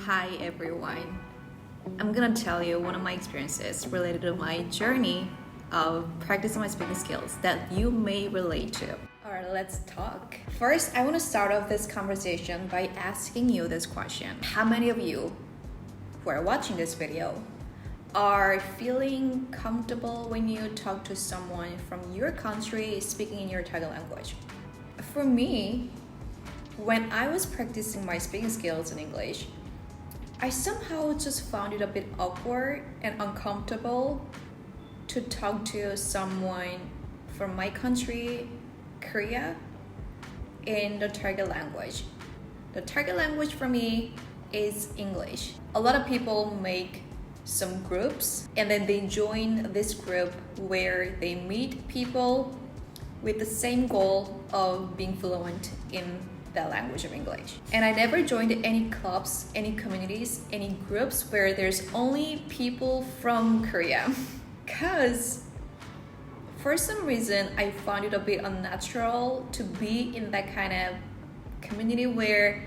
Hi everyone. I'm gonna tell you one of my experiences related to my journey of practicing my speaking skills that you may relate to. Alright, let's talk. First, I want to start off this conversation by asking you this question. How many of you who are watching this video are feeling comfortable when you talk to someone from your country speaking in your target language? For me, when I was practicing my speaking skills in English, I somehow just found it a bit awkward and uncomfortable to talk to someone from my country, Korea, in the target language. The target language for me is English. A lot of people make some groups and then they join this group where they meet people with the same goal of being fluent in the language of English. And I never joined any clubs, any communities, any groups where there's only people from Korea. Because for some reason, I found it a bit unnatural to be in that kind of community where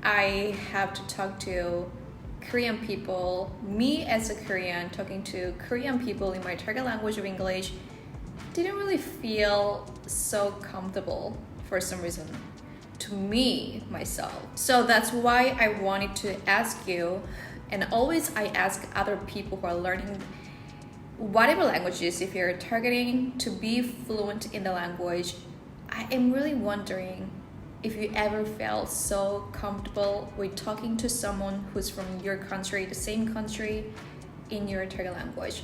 I have to talk to Korean people, me as a Korean talking to Korean people in my target language of English didn't really feel so comfortable for some reason to me, myself. So that's why I wanted to ask you, and always I ask other people who are learning whatever languages, if you're targeting to be fluent in the language, I am really wondering if you ever felt so comfortable with talking to someone who's from your country, the same country, in your target language.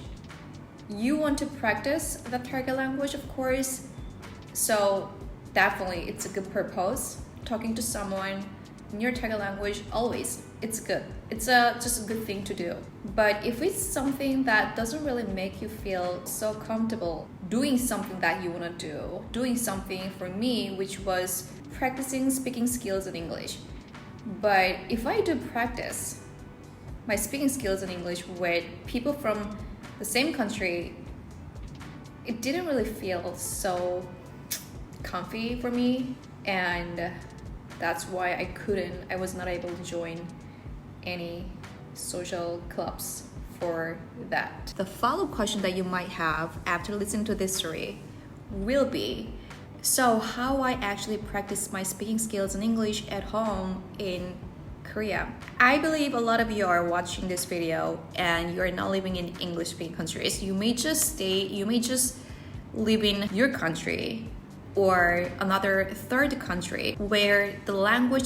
You want to practice the target language, of course, so definitely it's a good purpose. Talking to someone in your target language, always, it's good. It's just a good thing to do. But if it's something that doesn't really make you feel so comfortable doing something that you want to doing something for me, which was practicing speaking skills in English. But if I do practice my speaking skills in English with people from the same country, it didn't really feel so comfy for me, and that's why I was not able to join any social clubs for that. The follow-up question that you might have after listening to this story will be, so how I actually practice my speaking skills in English at home in Korea. I believe a lot of you are watching this video and you're not living in English-speaking countries. You may just live in your country or another third country where the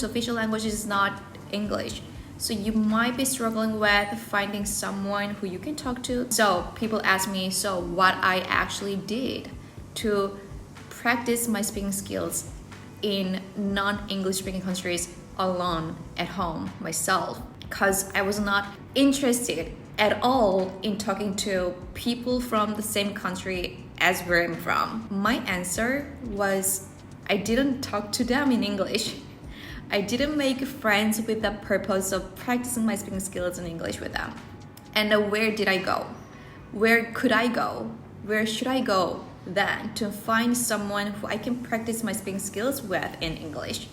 official language is not English. So you might be struggling with finding someone who you can talk to. So people ask me, so what I actually did to practice my speaking skills in non-English speaking countries alone at home myself, because I was not interested at all in talking to people from the same country as where I'm from. My answer was I didn't talk to them in English. I didn't make friends with the purpose of practicing my speaking skills in English with them. And where did I go? Where could I go? Where should I go then to find someone who I can practice my speaking skills with in English?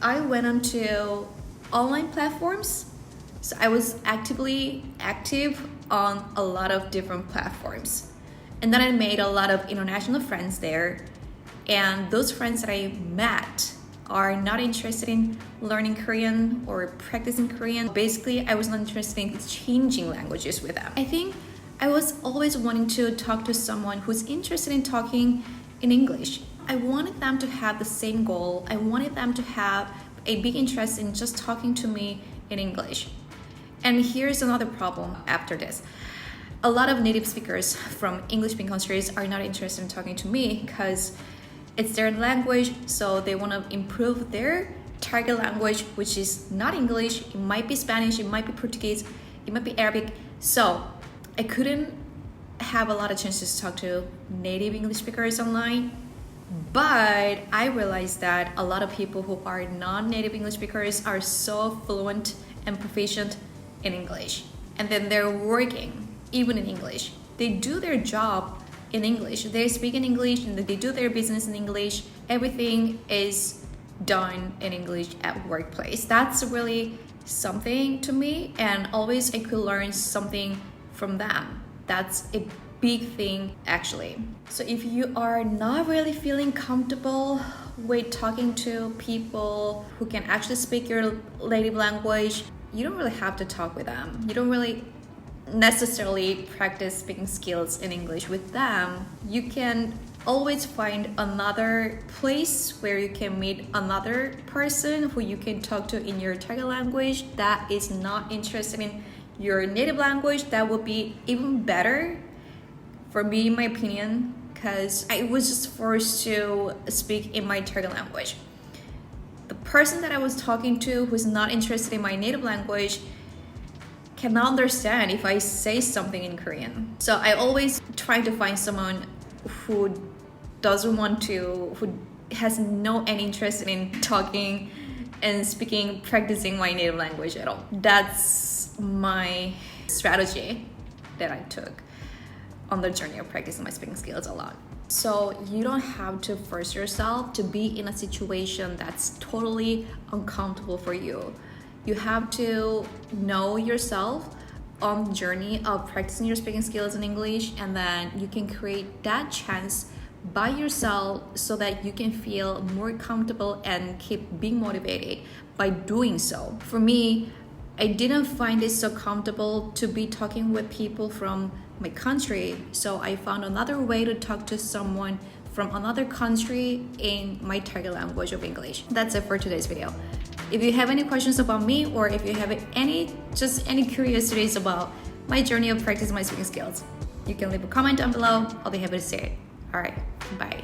I went onto online platforms. So I was active on a lot of different platforms. And then I made a lot of international friends there. And those friends that I met are not interested in learning Korean or practicing Korean. Basically, I was not interested in changing languages with them. I think I was always wanting to talk to someone who's interested in talking in English. I wanted them to have the same goal. I wanted them to have a big interest in just talking to me in English. And here's another problem after this. A lot of native speakers from English-speaking countries are not interested in talking to me because it's their language, so they want to improve their target language, which is not English. It might be Spanish, it might be Portuguese, it might be Arabic. So I couldn't have a lot of chances to talk to native English speakers online. But I realized that a lot of people who are non-native English speakers are so fluent and proficient in English. And then they're working even in English. They do their job in English. They speak in English and they do their business in English. Everything is done in English at workplace. That's really something to me, and always I could learn something from them. That's a big thing actually. So if you are not really feeling comfortable with talking to people who can actually speak your native language, you don't really have to talk with them. You don't really necessarily practice speaking skills in English with them. You can always find another place where you can meet another person who you can talk to in your target language that is not interested in your native language. That would be even better for me, in my opinion, because I was just forced to speak in my target language. The person that I was talking to who's not interested in my native language cannot understand if I say something in Korean. So I always try to find someone who doesn't want to, who has no any interest in talking and speaking, practicing my native language at all. That's my strategy that I took on the journey of practicing my speaking skills a lot. So you don't have to force yourself to be in a situation that's totally uncomfortable for you. You have to know yourself on the journey of practicing your speaking skills in English, and then you can create that chance by yourself so that you can feel more comfortable and keep being motivated by doing so. For me, I didn't find it so comfortable to be talking with people from my country, so I found another way to talk to someone from another country in my target language of English. That's it for today's video. If you have any questions about me, or if you have any curiosities about my journey of practicing my speaking skills, you can leave a comment down below. I'll be happy to see it. All right, bye.